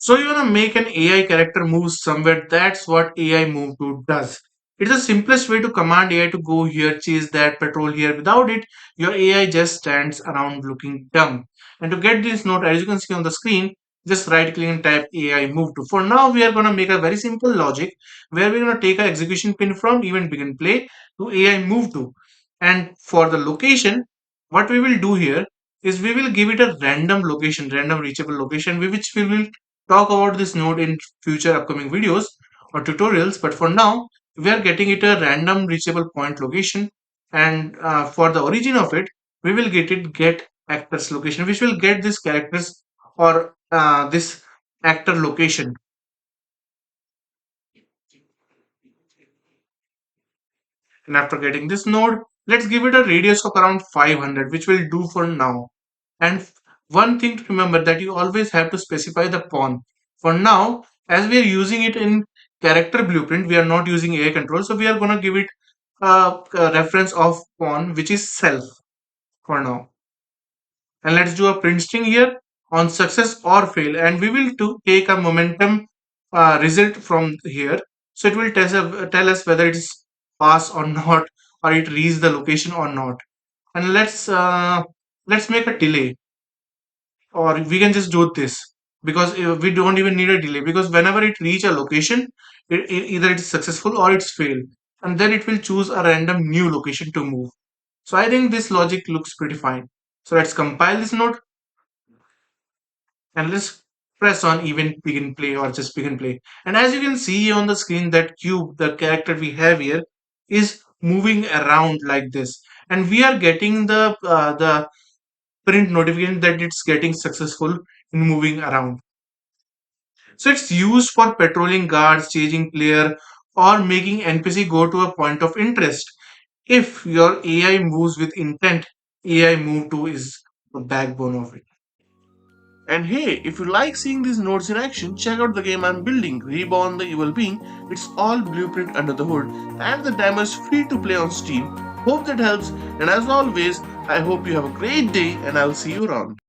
So you want to make an AI character move somewhere. That's what AI move to does. It's the simplest way to command AI to go here, chase that, patrol here. Without it, your AI just stands around looking dumb. And to get this note, as you can see on the screen, just right click and type AI move to. For now, we are going to make a very simple logic where we're going to take our execution pin from event begin play to AI move to. And for the location, what we will do here is we will give it a random location, random reachable location, which we will talk about this node in future upcoming videos or tutorials. But for now, we are getting it a random reachable point location. And for the origin of it, we will get actors location, which will get this characters or this actor location. And after getting this node, let's give it a radius of around 500, which will do for now. And one thing to remember that you always have to specify the pawn. For now, as we are using it in character blueprint, we are not using AI control. So we are going to give it a reference of pawn, which is self for now. And let's do a print string here on success or fail. And we will take a momentum result from here. So it will tell us whether it is pass or not, or it reaches the location or not. And let's make a delay, or we can just do this because we don't even need a delay, because whenever it reach a location, either it's successful or it's failed, and then it will choose a random new location to move. So I think this logic looks pretty fine. So let's compile this node and let's press on event begin play or just begin play. And as you can see on the screen, that cube, the character we have here, is moving around like this, and we are getting the print notification that it's getting successful in moving around. So it's used for patrolling guards, chasing player, or making NPC go to a point of interest. If your AI moves with intent, AI move to is the backbone of it. And hey, if you like seeing these nodes in action, check out the game I'm building, Reborn the Evil Being. It's all blueprint under the hood, and the demo is free to play on Steam. Hope that helps, and as always, I hope you have a great day, and I'll see you around.